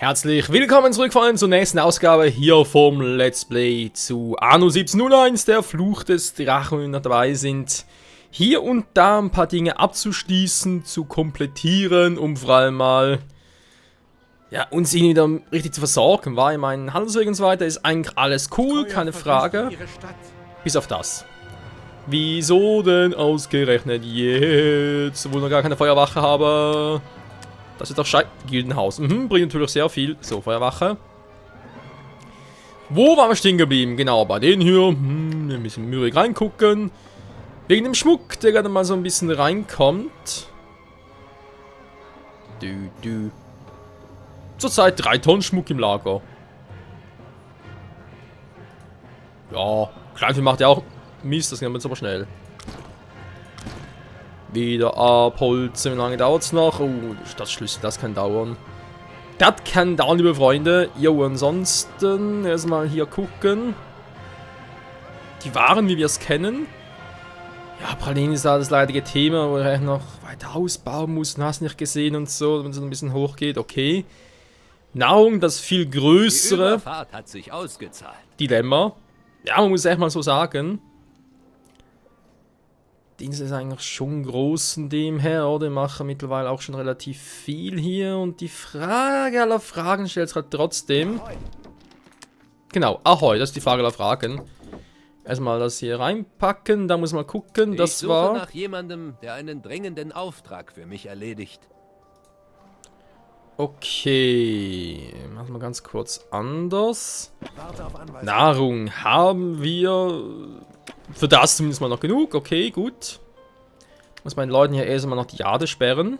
Herzlich willkommen zurück vor allem zur nächsten Ausgabe hier vom Let's Play zu Anno 1701, der Fluch des Drachen, wenn wir noch dabei sind, hier und da ein paar Dinge abzuschließen, zu komplettieren, um vor allem mal ja, uns ihn wieder richtig zu versorgen, weil mein Handelsweg und so weiter ist eigentlich alles cool, keine Frage, bis auf das. Wieso denn ausgerechnet jetzt, wo wir noch gar keine Feuerwache haben? Das ist doch Gildenhaus. Bringt natürlich sehr viel. So, Feuerwache. Wo waren wir stehen geblieben? Genau, bei denen hier. Ein bisschen mürig reingucken. Wegen dem Schmuck, der gerade mal so ein bisschen reinkommt. Zurzeit 3 Tonnen Schmuck im Lager. Ja, Kleinvieh macht ja auch Mist, das geht jetzt aber schnell. Wieder abholzen, wie lange dauert es noch? Oh, Stadtschlüssel, das kann dauern. Das kann dauern, liebe Freunde. Jo, ansonsten erstmal hier gucken. Die Waren, wie wir es kennen. Ja, Pralinen ist da das leidige Thema, wo er noch weiter ausbauen muss. Du hast nicht gesehen und so, wenn es ein bisschen hoch geht. Okay. Nahrung, das viel größere Die Überfahrt hat sich ausgezahlt. Dilemma. Ja, man muss echt mal so sagen. Dienst ist eigentlich schon groß in dem her, oder? Wir machen mittlerweile auch schon relativ viel hier. Und die Frage aller Fragen stellt es halt trotzdem. Genau, Ahoi, das ist die Frage aller Fragen. Erstmal das hier reinpacken, da muss man gucken, das ich suche war... nach jemandem, der einen dringenden Auftrag für mich erledigt. Okay, machen wir ganz kurz anders. Nahrung haben wir... Für das zumindest mal noch genug. Okay, gut. Muss meinen Leuten hier erstmal noch die Jade sperren.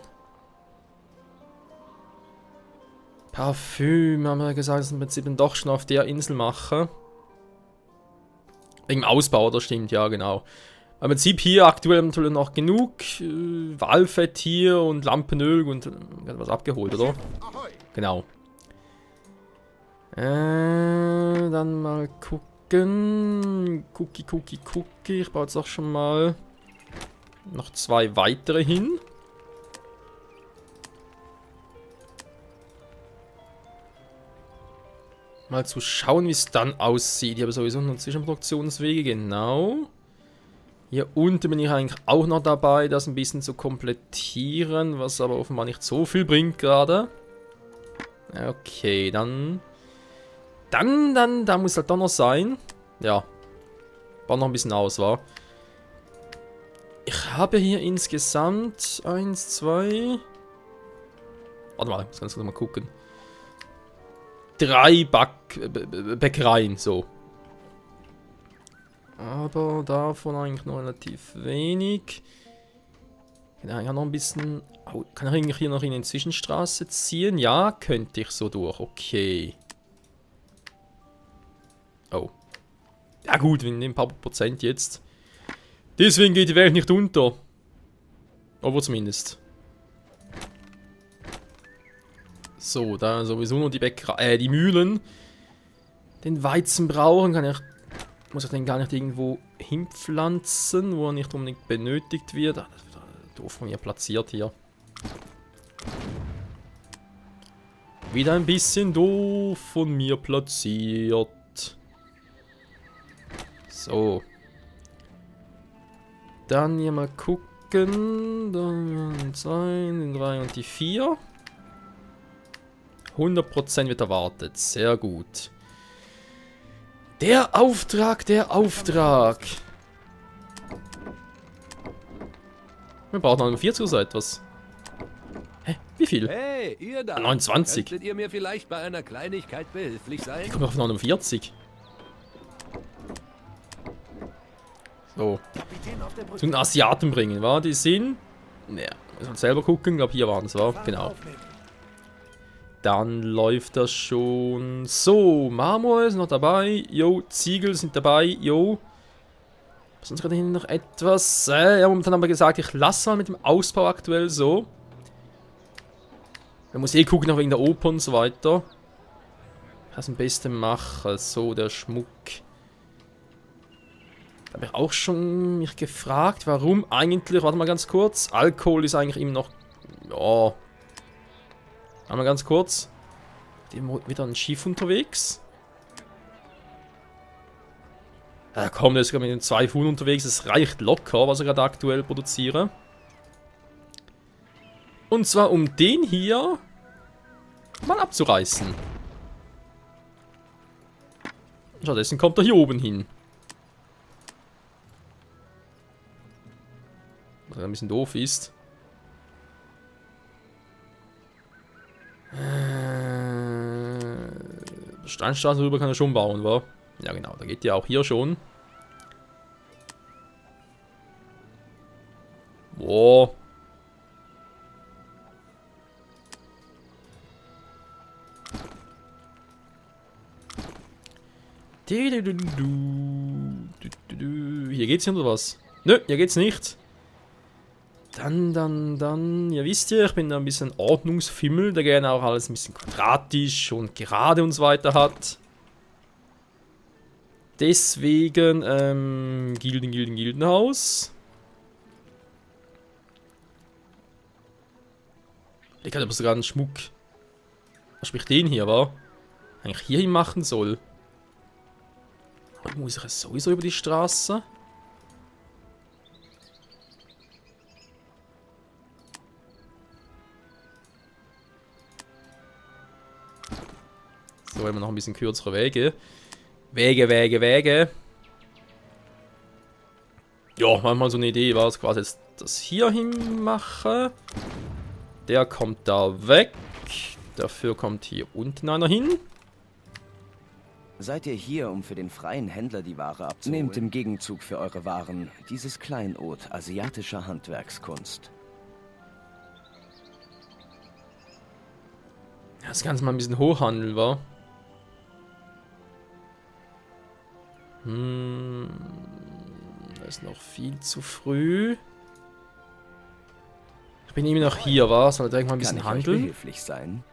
Parfüm, haben wir gesagt, dass wir im Prinzip dann doch schon auf der Insel machen. Wegen dem Ausbau, das stimmt, ja, genau. Im Prinzip hier aktuell natürlich noch genug. Walfett hier und Lampenöl und was abgeholt, oder? Genau. Dann mal gucken. Cookie. Ich baue jetzt auch schon mal noch 2 weitere hin. Mal zu schauen, wie es dann aussieht. Ich habe sowieso noch Zwischenproduktionswege, genau. Hier unten bin ich eigentlich auch noch dabei, das ein bisschen zu komplettieren, was aber offenbar nicht so viel bringt gerade. Okay, dann da muss halt doch noch sein. Ja. Baut noch ein bisschen aus, wa? Ich habe hier insgesamt 1, 2... Warte mal, ich muss ganz kurz mal gucken. 3 Bäckereien, so. Aber davon eigentlich noch relativ wenig. Ja, noch ein bisschen... Oh, kann ich hier noch in eine Zwischenstraße ziehen? Ja, könnte ich so durch. Okay. Oh. Ja gut, wir nehmen ein paar Prozent jetzt. Deswegen geht die Welt nicht unter. Aber zumindest. So, da sowieso nur die die Mühlen. Den Weizen brauchen kann ich... Muss ich den gar nicht irgendwo hinpflanzen, wo er nicht unbedingt benötigt wird. Ah, das wird doof von mir platziert hier. Wieder ein bisschen doof von mir platziert. So. Dann hier mal gucken. Dann 2, den 3 und die 4. 100% wird erwartet. Sehr gut. Der Auftrag. Wir brauchen noch 40 oder so etwas. Hä? Wie viel? Hey, ihr da! 29. Könntet ihr mir vielleicht bei einer Kleinigkeit behilflich sein? Ich komme auf 49. So. Zu den Asiaten bringen, war die sind? Naja, müssen wir selber gucken. Ich glaube, hier waren es, war. Genau. Dann läuft das schon. So, Marmor ist noch dabei. Jo, Ziegel sind dabei. Jo. Sonst gerade hinten noch etwas. Ja, momentan haben wir gesagt, ich lasse mal mit dem Ausbau aktuell so. Man muss eh gucken, noch wegen der Oper und so weiter. Was am besten mache. So, der Schmuck. Da habe ich auch schon mich gefragt, warum eigentlich, warte mal ganz kurz, Alkohol ist eigentlich immer noch, ja, einmal ganz kurz, Wieder ein Schiff unterwegs. Komm, der ist gerade mit den 2 Fuhren unterwegs. Es reicht locker, was ich gerade aktuell produziere. Und zwar um den hier mal abzureißen. Stattdessen kommt er hier oben hin. Was ein bisschen doof ist. Steinstraße rüber kann er schon bauen, wa? Ja genau, da geht ja auch hier schon. Boah. Hier geht's hin oder was? Nö, hier geht's nicht. Dann, ihr wisst ja, ich bin da ein bisschen Ordnungsfimmel, der gerne auch alles ein bisschen quadratisch und gerade und so weiter hat. Deswegen, Gildenhaus. Ich kann aber sogar einen Schmuck. Was spricht den hier, wa? Eigentlich hierhin machen soll. Muss ich jetzt sowieso über die Straße? So, immer noch ein bisschen kürzere Wege. Wege. Ja, manchmal so eine Idee war es quasi jetzt das hier hin mache. Der kommt da weg. Dafür kommt hier unten einer hin. Seid ihr hier, um für den freien Händler die Ware abzuholen? Nehmt im Gegenzug für eure Waren dieses Kleinod asiatischer Handwerkskunst. Das Ganze mal ein bisschen hochhandeln, wa? Das ist noch viel zu früh. Ich bin immer noch hier, wa? Soll direkt mal ein bisschen handeln? Kann ich euch behilflich sein?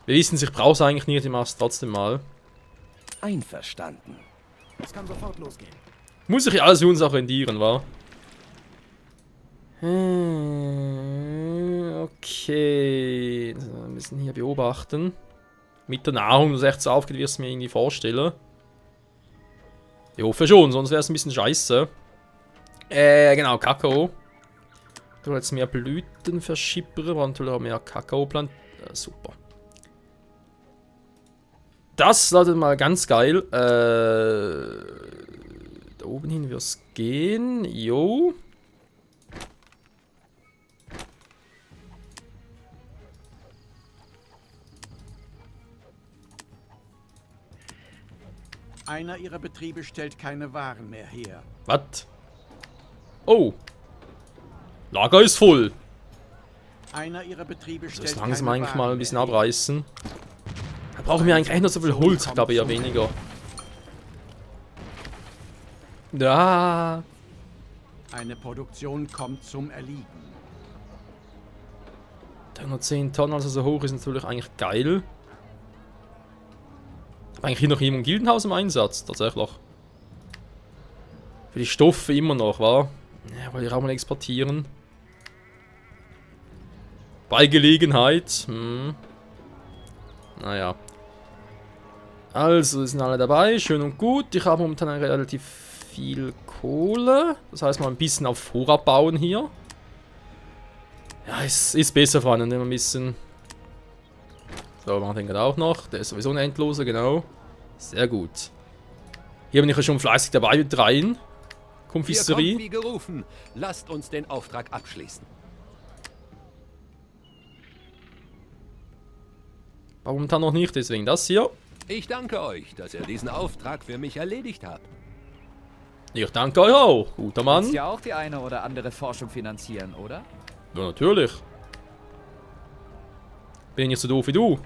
Wir wissen, ich brauche es eigentlich nicht, ich mache es trotzdem mal. Einverstanden. Es kann sofort losgehen. Muss sich ja alles für uns auch rendieren, wa? Okay. So, wir müssen hier beobachten. Mit der Nahrung, dass es echt so aufgeht, wie ich es mir irgendwie vorstelle. Ich hoffe schon, sonst wäre es ein bisschen scheiße. Genau, Kakao. Ich will jetzt mehr Blüten verschippern, aber natürlich auch mehr Kakao planten. Super. Das lautet mal ganz geil. Da oben hin wird es gehen. Jo. Einer ihrer Betriebe stellt keine Waren mehr her. Was? Oh. Lager ist voll. Einer ihrer Betriebe stellt Das keine langsam eigentlich Waren mal ein bisschen mehr her. abreißen. Da brauchen wir eigentlich echt noch so viel Holz. Ich glaube eher weniger. Da. Eine Produktion kommt zum Erliegen. 310 Tonnen, also so hoch ist natürlich eigentlich geil. Aber eigentlich hier noch jemand im Gildenhaus im Einsatz, tatsächlich. Für die Stoffe immer noch, wa? Ja, wollte ich auch mal exportieren. Bei Gelegenheit. Naja. Also, sind alle dabei, schön und gut. Ich habe momentan relativ viel Kohle. Das heißt, mal ein bisschen auf Vorrat bauen hier. Ja, es ist besser vor allem, wenn man ein bisschen... So, machen den gerade auch noch. Der ist sowieso ein endloser, genau. Sehr gut. Hier bin ich ja schon fleißig dabei mit rein. Ihr kommt Konfiserie. wie gerufen. Lasst uns den Auftrag abschließen. Aber momentan noch nicht, deswegen das hier. Ich danke euch, dass ihr diesen Auftrag für mich erledigt habt. Ich danke euch auch, guter Mann. Willst ja auch die eine oder andere Forschung finanzieren, oder? Ja, natürlich. Bin nicht so doof wie du.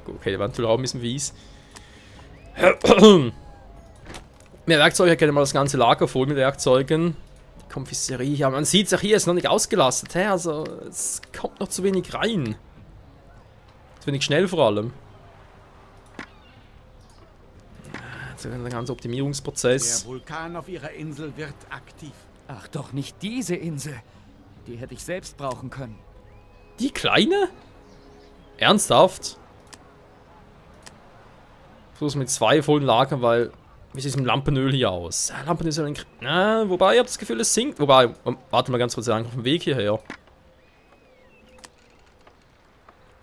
Okay, der war natürlich auch ein bisschen fies. Mehr Werkzeuge, ich kenne mal das ganze Lager voll mit Werkzeugen. Die Konfiserie hier, man sieht es auch hier, ist noch nicht ausgelastet. Hä? Also, es kommt noch zu wenig rein. Zu wenig schnell vor allem. Also, der ganze Optimierungsprozess. Der Vulkan auf ihrer Insel wird aktiv. Ach doch, nicht diese Insel. Die hätte ich selbst brauchen können. Die kleine? Ernsthaft? Bloß mit 2 vollen Lagern, weil... Wie sieht es mit Lampenöl hier aus? Lampenöl ist ja ein... Na, wobei, ich habe das Gefühl, es sinkt. Wobei, warte mal ganz kurz, auf dem Weg hierher.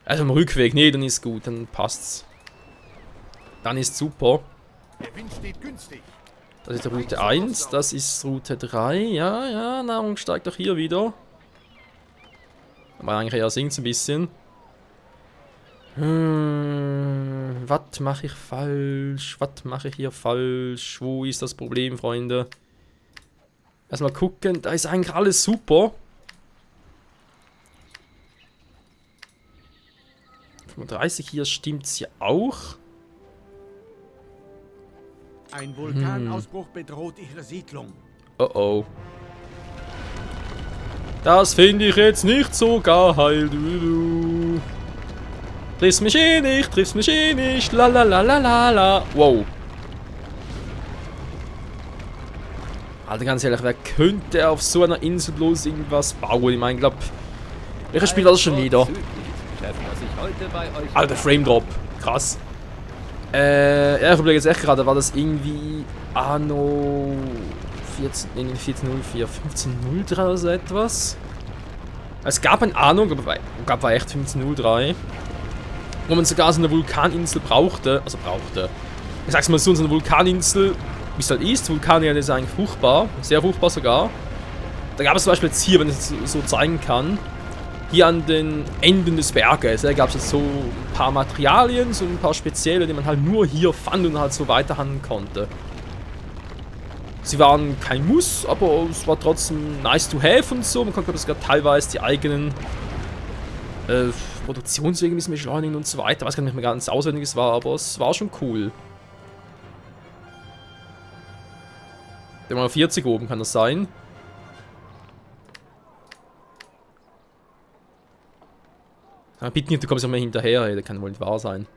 Also am Rückweg, nee, dann ist gut, dann passt's. Dann ist super. Der Wind steht günstig. Das ist Route 1, das ist Route 3. Ja, ja, Nahrung steigt doch hier wieder. Aber eigentlich ja sinkt es ein bisschen. Was mache ich falsch? Was mache ich hier falsch? Wo ist das Problem, Freunde? Erstmal gucken, da ist eigentlich alles super. 35 hier stimmt's ja auch. Ein Vulkanausbruch bedroht ihre Siedlung. Oh oh. Das finde ich jetzt nicht so geil. Du. Triffst mich eh nicht, triffst mich eh nicht. La la la la la la. Wow. Alter, ganz ehrlich, wer könnte auf so einer Insel bloß irgendwas bauen? Ich meine, glaub. Welches Spiel war das schon wieder? Alter, Frame Drop. Krass. Ja, ich überlege jetzt echt gerade, war das irgendwie Anno 1404, 1503 oder so etwas? Es gab eine Ahnung, aber war echt 1503. Wo man sogar so eine Vulkaninsel brauchte. Ich sag's mal so, eine Vulkaninsel, wie es halt ist. Vulkane ist eigentlich fruchtbar, sehr fruchtbar sogar. Da gab es zum Beispiel jetzt hier, wenn ich es so zeigen kann, hier an den Enden des Berges, gab es jetzt so ein paar Materialien, so ein paar spezielle, die man halt nur hier fand und halt so weiterhandeln konnte. Sie waren kein Muss, aber es war trotzdem nice to have und so. Man konnte sogar teilweise die eigenen Produktionswege ein bisschen beschleunigen und so weiter. Ich weiß gar nicht mehr ganz auswendig es war, aber es war schon cool. Der mal 40 oben kann das sein. Ah, bitte nicht, du kommst ja mal hinterher, ey. Das kann wohl nicht wahr sein.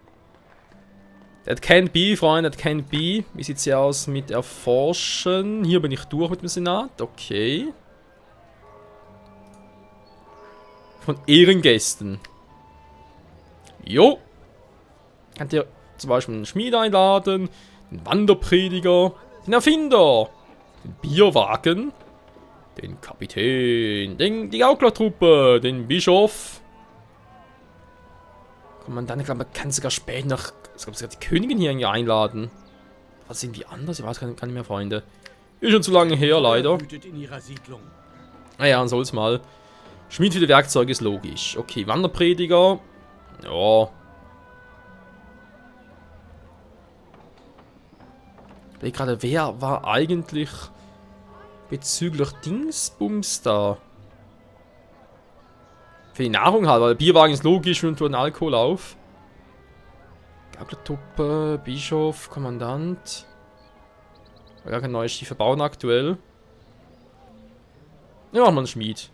That can't be, Freunde, that can't be. Wie sieht's hier aus mit Erforschen? Hier bin ich durch mit dem Senat, okay. Von Ehrengästen. Jo. Könnt ihr zum Beispiel einen Schmied einladen, den Wanderprediger, den Erfinder, den Bierwagen, den Kapitän, die Gauklertruppe, den Bischof. Kommandant, ich glaube, man kann sogar später noch, ich glaube, sogar die Königin hier irgendwie einladen. Was sind die anders? Ich weiß gar nicht mehr, Freunde. Ist schon zu lange her, leider. Naja, dann soll's mal. Schmied für die Werkzeuge ist logisch. Okay, Wanderprediger. Ja. Ich denke gerade, wer war eigentlich bezüglich Dingsbums da? Für die Nahrung halt, weil der Bierwagen ist logisch und tun Alkohol auf. Gauklertruppe, Bischof, Kommandant. Gar kein neues Schiffe bauen aktuell. Ja, machen wir einen Schmied.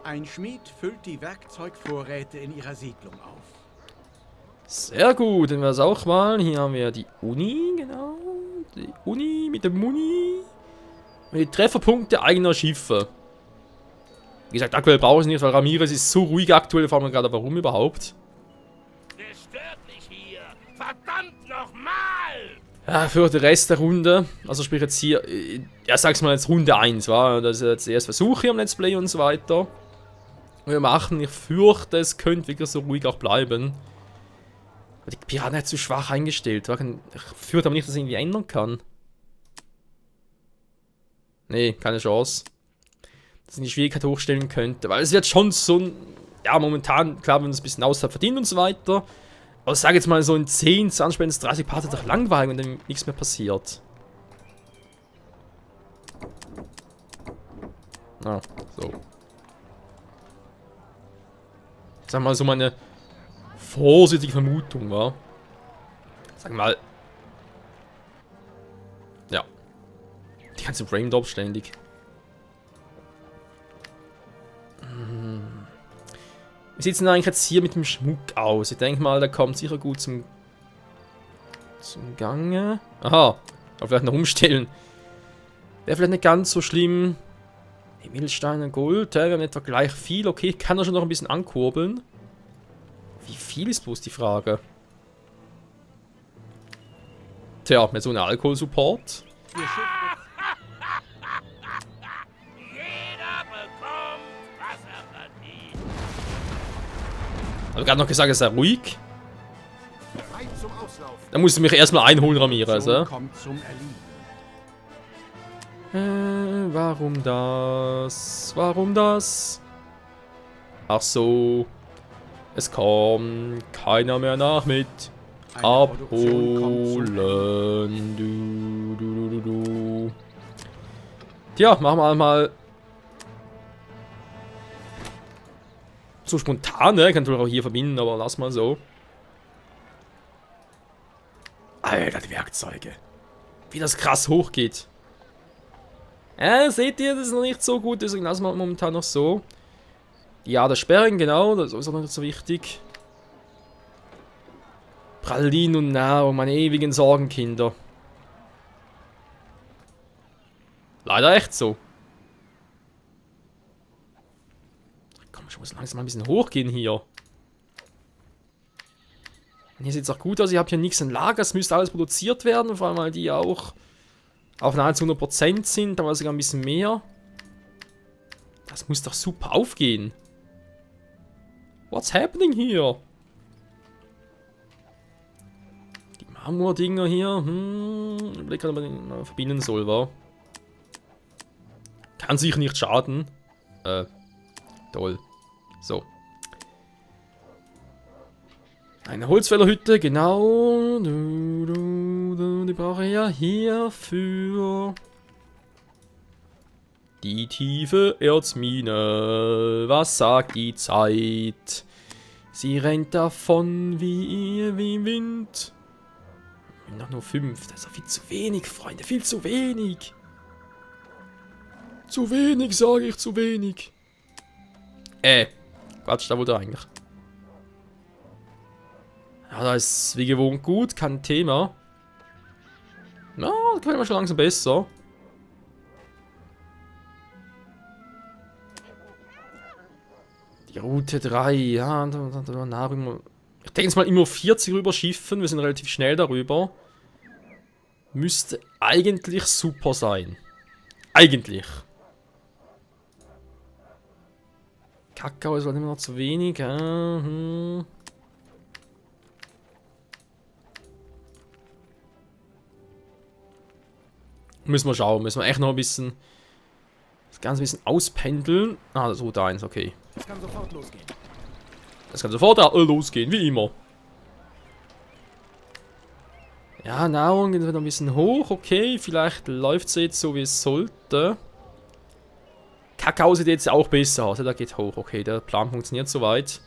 Ein Schmied füllt die Werkzeugvorräte in ihrer Siedlung auf. Sehr gut, dann wir es auch mal. Hier haben wir die Uni, genau. Die Uni mit dem Muni. Und die Trefferpunkte eigener Schiffe. Wie gesagt, aktuell brauche ich es nicht, weil Ramirez ist so ruhig aktuell, vor allem gerade warum überhaupt. Der stört mich hier! Verdammt nochmal! Ja, für den Rest der Runde, also sprich jetzt hier, ja sag's mal jetzt Runde 1, war das ist jetzt der erste Versuch hier am Let's Play und so weiter. Wir machen, ich fürchte, es könnte wirklich so ruhig auch bleiben. Aber die Piraten hat zu schwach eingestellt, ich fürchte aber nicht, dass ich irgendwie ändern kann. Nee, keine Chance. Dass ich die Schwierigkeit hochstellen könnte, weil es wird schon so ein, ja momentan, klar, wenn man es ein bisschen außerhalb verdient und so weiter. Aber ich sage jetzt mal so in 10, 20, 30 Parts ist doch langweilig, wenn dann nichts mehr passiert. Ah, so. Sag mal so meine vorsichtige Vermutung war. Sag mal. Ja. Die ganze Frame Drop ständig. Wie sieht es denn eigentlich jetzt hier mit dem Schmuck aus? Ich denke mal, der kommt sicher gut zum Gange. Aha, aber vielleicht noch umstellen. Wäre vielleicht nicht ganz so schlimm. Himmelsteine Gold, wir haben etwa gleich viel. Okay, ich kann er schon noch ein bisschen ankurbeln. Wie viel ist bloß die Frage? Tja, mit so einem Alkoholsupport. Jeder bekommt, was er verdient. Aber gerade noch gesagt, es sei ruhig. Frei zum Auslauf. Da musst du mich erstmal einholen, Ramirez, Sohn kommt zum Erliegen. Warum das? Warum das? Ach so. Es kommt keiner mehr nach mit Eine Produktion kommt zum abholen. Du. Tja, machen wir mal. So spontan, ne? Kann natürlich auch hier verbinden, aber lass mal so. Alter, die Werkzeuge. Wie das krass hochgeht. Seht ihr, das ist noch nicht so gut, deswegen lassen wir momentan noch so. Ja, das Sperren, genau, das ist auch noch nicht so wichtig. Pralinen und Nahrung, meine ewigen Sorgenkinder. Leider echt so. Komm, ich muss langsam mal ein bisschen hochgehen hier. Und hier sieht es auch gut aus, ihr habt hier nichts im Lager, es müsste alles produziert werden, vor allem weil die auch auf nahezu 100% sind, aber sogar ein bisschen mehr. Das muss doch super aufgehen. What's happening here? Die Marmordinger hier, ich überlege gerade, ob man den verbinden soll, wa? Kann sicher nicht schaden. Toll. So. Eine Holzfällerhütte, genau. Die brauche ich ja hierfür. Die tiefe Erzmine. Was sagt die Zeit? Sie rennt davon wie im Wind. Noch nur 5. Das ist doch viel zu wenig, Freunde. Viel zu wenig. Zu wenig, sage ich, zu wenig. Quatsch, da wurde er eigentlich. Ja, da ist wie gewohnt gut, kein Thema. Na, das gefällt mir schon langsam besser. Die Route 3, ja, Nahrung. Ich denke jetzt mal immer 40 rüber schiffen, wir sind relativ schnell darüber. Müsste eigentlich super sein. Eigentlich. Kakao ist halt immer noch zu wenig. Müssen wir schauen, müssen wir echt noch ein bisschen das Ganze ein bisschen auspendeln. Ah, das ist Route 1, okay. Es kann sofort losgehen. Das kann sofort losgehen, wie immer. Ja, Nahrung geht wieder ein bisschen hoch, okay. Vielleicht läuft es jetzt so, wie es sollte. Kakao sieht jetzt auch besser aus, ja, der geht hoch, okay. Der Plan funktioniert soweit.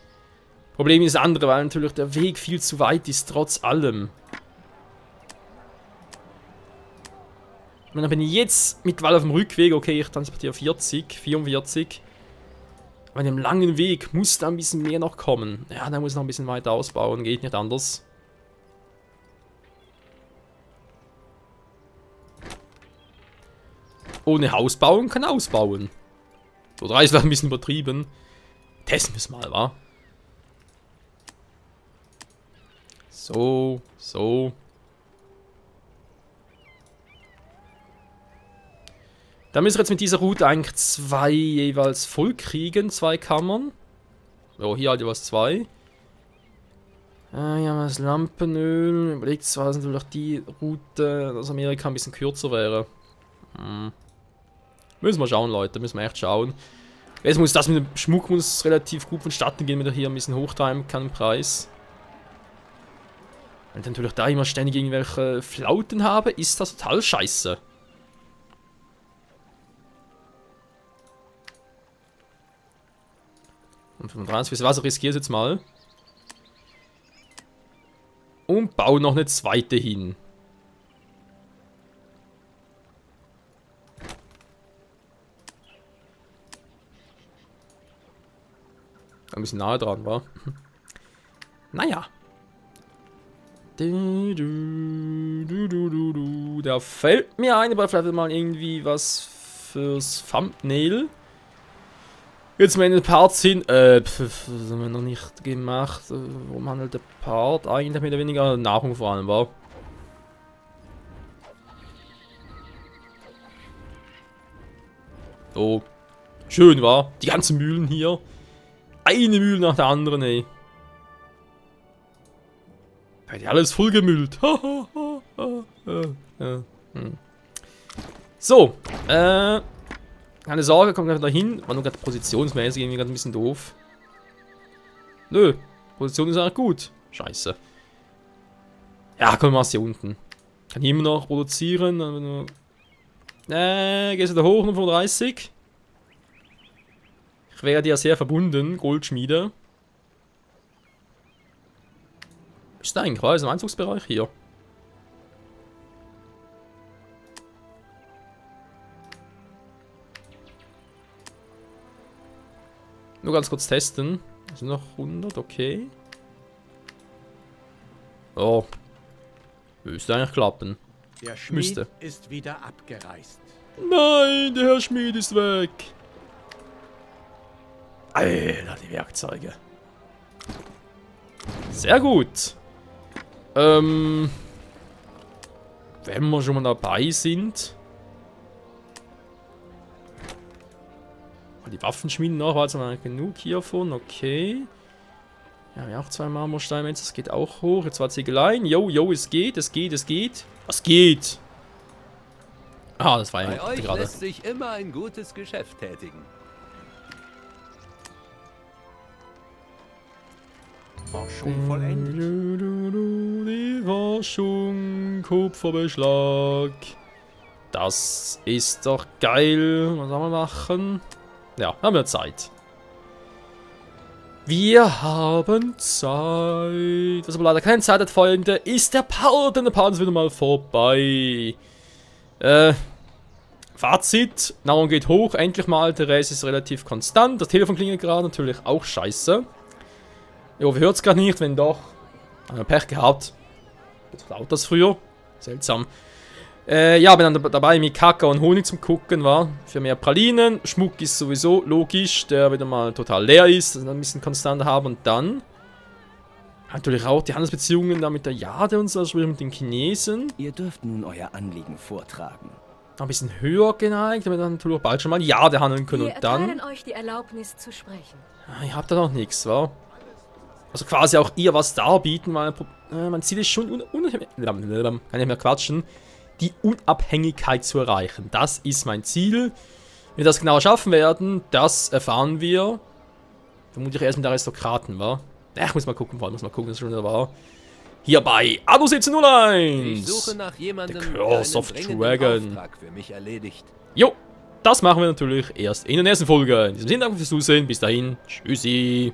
Problem ist das andere, weil natürlich der Weg viel zu weit ist, trotz allem. Ich meine, wenn ich jetzt mittlerweile auf dem Rückweg, okay, ich transportiere 44. Aber in dem langen Weg muss da ein bisschen mehr noch kommen. Ja, da muss noch ein bisschen weiter ausbauen, geht nicht anders. Ohne Haus bauen kann ausbauen. So 3 ist ein bisschen übertrieben. Testen wir es mal, wa? So. Da müssen wir jetzt mit dieser Route eigentlich 2 jeweils voll kriegen, 2 Kammern. So, hier halt jeweils 2. Ja, das Lampenöl. Überlegt zwar, dass natürlich die Route aus Amerika ein bisschen kürzer wäre. Müssen wir schauen, Leute, müssen wir echt schauen. Jetzt muss das mit dem Schmuck muss relativ gut vonstatten gehen, wenn er hier ein bisschen hochtreiben kann im Preis. Wenn ich natürlich da immer ständig irgendwelche Flauten habe, ist das total scheiße. Und 35 fürs Wasser riskiere ich jetzt mal. Und baue noch eine zweite hin. Ein bisschen nahe dran, war. Naja. Da fällt mir ein, aber vielleicht mal irgendwie was fürs Thumbnail. Jetzt meine Parts sind, das haben wir noch nicht gemacht. Worum handelt der Part? Eigentlich mehr oder weniger Nahrung vor allem, war. Oh, schön war. Die ganzen Mühlen hier. Eine Mühle nach der anderen, ey. Wird ja alles vollgemüllt. So, keine Sorge, kommt gleich dahin. War nur gerade positionsmäßig irgendwie gerade ein bisschen doof. Nö, Position ist eigentlich gut. Scheiße. Ja, komm, mach's hier unten. Kann hier immer noch produzieren. Gehst du da hoch, 35? Ich wäre dir sehr verbunden, Goldschmiede. Ist da eigentlich was im Einzugsbereich hier? Nur ganz kurz testen. Also noch 100, okay. Oh. Müsste eigentlich klappen. Der Schmied Müsste. ist wieder abgereist. Nein, der Herr Schmied ist weg. Alter, die Werkzeuge. Sehr gut. Wenn wir schon mal dabei sind. Die Waffen schmieden noch, war jetzt mal genug hiervon, okay. Ja, wir haben auch 2 Marmorsteine, jetzt, das geht auch hoch. Jetzt war Ziegeleien. Jo, es geht, es geht. Was geht? Ah, das war ja Bei euch gerade. lässt sich immer ein gutes Geschäft tätigen. Forschung vollendet. Die Forschung, Kupferbeschlag. Das ist doch geil. Was sollen wir machen? Ja, haben wir Zeit. Wir haben Zeit. Was aber leider keine Zeit hat, Freunde, ist der Part. Denn der Part ist wieder mal vorbei. Fazit. Nahrung geht hoch. Endlich mal. Der Rest ist relativ konstant. Das Telefon klingelt gerade. Natürlich auch scheiße. Ich hoffe, ihr hört es gerade nicht. Wenn doch, haben wir Pech gehabt. Jetzt laut das früher. Seltsam. Ja, bin dann dabei mit Kakao und Honig zum Gucken, war. Für mehr Pralinen. Schmuck ist sowieso logisch, der wieder mal total leer ist, dass wir ein bisschen konstanter haben. Und dann natürlich auch die Handelsbeziehungen da mit der Jade und so, also mit den Chinesen. Ihr dürft nun euer Anliegen vortragen. Ein bisschen höher geneigt, damit wir dann natürlich auch bald schon mal Jade handeln können. Wir Und dann. erteilen euch die Erlaubnis zu sprechen. Ihr habt da noch nichts, wa? Also quasi auch ihr was darbieten, weil mein Ziel ist schon kann ich mehr quatschen. Die Unabhängigkeit zu erreichen. Das ist mein Ziel. Wie wir das genau schaffen werden, das erfahren wir. Vermutlich erst mit der Aristokraten, wa? Ich muss mal gucken, was schon wieder war. Hier bei Anno 1701. Ich suche nach jemandem, The der Curse einen of dringenden Dragon. Auftrag für mich erledigt. Jo, das machen wir natürlich erst in der nächsten Folge. In diesem Sinne, danke fürs Zusehen. Bis dahin, tschüssi.